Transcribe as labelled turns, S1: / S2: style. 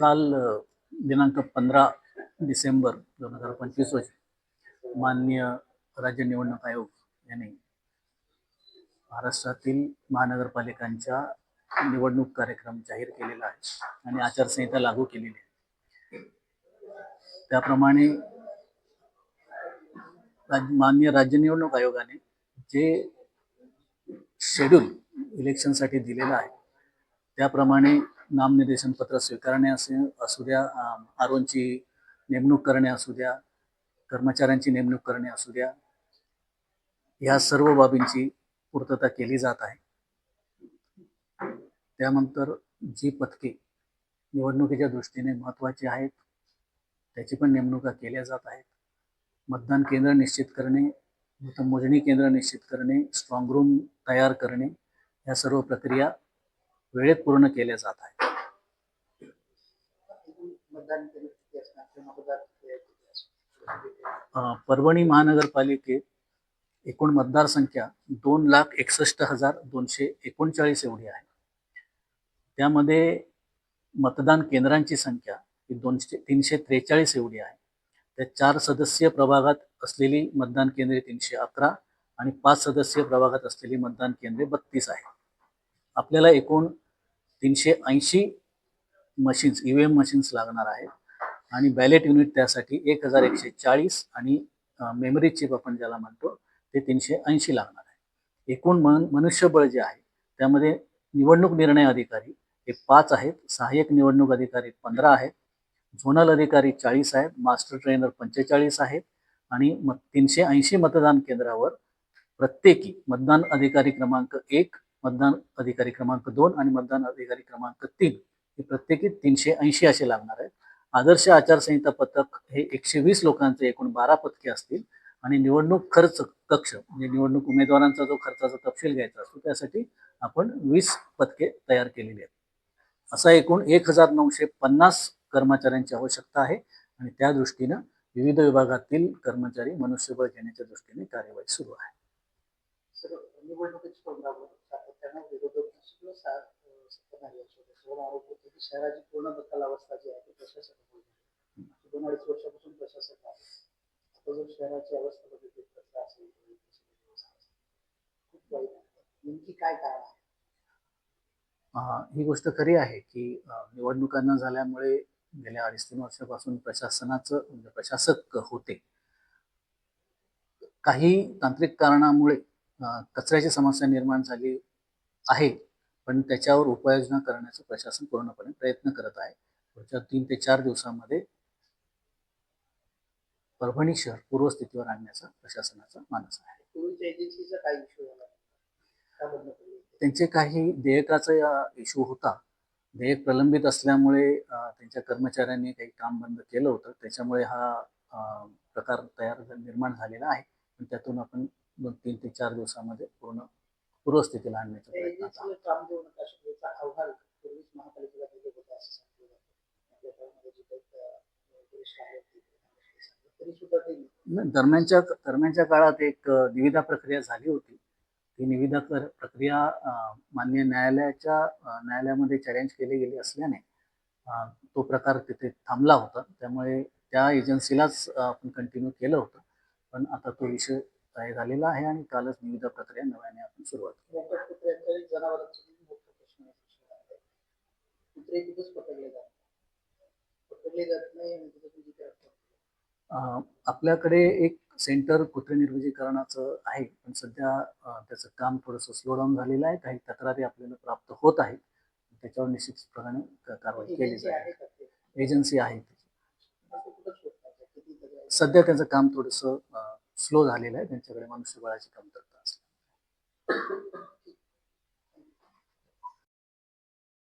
S1: काल दिनांक 15 डिसेंबर 2025 रोजी माननीय राज्य निवडणूक आयोग यांनी महाराष्ट्रातील महानगरपालिकांच्या निवडणूक कार्यक्रम जाहीर केलेला आहे आणि आचारसंहिता लागू केलेली आहे. त्याप्रमाणे माननीय राज्य निवडणूक आयोगाने जे शेड्यूल इलेक्शनसाठी दिलेलं आहे त्याप्रमाणे नामनिर्देशन पत्र स्वीकारणे असू द्या, आरोंची नेमणूक करणे असू द्या, कर्मचाऱ्यांची नेमणूक करणे असू द्या, ह्या सर्व बाबींची पूर्तता केली जात आहे. त्यानंतर जी पथके निवडणुकीच्या दृष्टीने महत्त्वाची आहेत त्याची पण नेमणुका केल्या जात आहेत. मतदान केंद्र निश्चित करणे, मतमोजणी केंद्र निश्चित करणे, स्ट्रॉंग रूम तयार करणे, या सर्व प्रक्रिया वेळेत पूर्ण केल्या जात आहेत. परभणी महानगरपालिकेत एकूण मतदारसंख्या 2,61,239 एवढी आहे. त्यामध्ये मतदान केंद्रांची संख्या ही 343 एवढी आहे. त्या 4 सदस्यीय प्रभागात असलेली मतदान केंद्रे 311 आणि 5 सदस्यीय प्रभागात असलेली मतदान केंद्रे 32 आहे. आपल्याला एकूण 380 मशीन्स, EVM मशीन्स लागणार आहेत आणि बॅलेट युनिट त्यासाठी 1140 आणि मेमरी चिप आपण ज्याला म्हणतो ते 380 लागणार आहे. एकूण मनुष्यबळ जे आहे त्यामध्ये निवडणूक निर्णय अधिकारी हे 5 आहेत, सहाय्यक निवडणूक अधिकारी 15 आहेत, झोनल अधिकारी 40 आहेत, मास्टर ट्रेनर 45 आहेत आणि 380 मतदान केंद्रावर प्रत्येकी मतदान अधिकारी क्रमांक 1, मतदान अधिकारी क्रमांक 2 आणि मतदान अधिकारी क्रमांक 3 हे प्रत्येकी 380 असे लागणार आहेत. आदर्श आचारसंहिता पथक हे 120 लोकांचे एकूण 12 पथके असतील आणि निवडणूक खर्च कक्ष म्हणजे निवडणूक उमेदवारांचा जो खर्चाचा तपशील घ्यायचा असतो त्यासाठी आपण 20 पथके तयार केलेली आहेत. असा एकूण 1950 कर्मचाऱ्यांची आवश्यकता आहे आणि त्या दृष्टीनं विविध विभागातील कर्मचारी मनुष्यबळ घेण्याच्या दृष्टीने कार्यवाही सुरू आहे.
S2: शहराची पूर्ण बदल अवस्था जी आहे प्रशासक 2-2.5 वर्षापासून प्रशासक आहे. आता जर शहराची अवस्था बघितली तर असेल खूप वाईट आहे. नेमकी काय कारण आहे?
S1: ही गोष्ट खरी आहे की निवडणुका न झाल्यामुळे गेल्या 2.5-3 वर्षापासून प्रशासनाचं म्हणजे प्रशासक होते काही तांत्रिक कारणामुळे कचऱ्याची समस्या निर्माण झाली आहे, पण त्याच्यावर उपाययोजना करण्याचं प्रशासन पूर्णपणे प्रयत्न करत आहे. पुढच्या 3 ते 4 दिवसांमध्ये परभणी शहर पूर्वस्थितीवर आणण्याचा प्रशासनाचा मानस आहे. त्यांचे काही देयकाचा इश्यू होता. देयक प्रलंबित असल्यामुळे त्यांच्या कर्मचाऱ्यांनी काही काम बंद केलं होतं. त्याच्यामुळे हा प्रकार निर्माण झालेला आहे. पण त्यातून आपण 3 ते 4 दिवसामध्ये पूर्वस्थितीला आणण्याचा प्रयत्न दरम्यानच्या काळात एक निविदा प्रक्रिया झाली होती. ती निविदा प्रक्रिया माननीय न्यायालयामध्ये चॅलेंज केली गेली असल्याने तो प्रकार तिथे थांबला होता. त्यामुळे त्या एजन्सीलाच आपण कंटिन्यू केलं होतं. पण आता तो विषय तयार झालेला आहे आणि कालच निविदा प्रक्रिया नव्याने आपण सुरुवात केली. आपल्याकडे एक सेंटर कुत्रे निर्विजीकरणाचं आहे, पण सध्या त्याचं काम थोडंसं स्लो डाऊन झालेलं आहे. काही तक्रारी आपल्याला प्राप्त होत आहेत. त्याच्यावर निश्चितपणे कारवाई केली जाईल. एजन्सी आहे सध्या त्याचं काम थोडंसं स्लो झालेलं आहे. त्यांच्याकडे मनुष्यबळाची कमतरता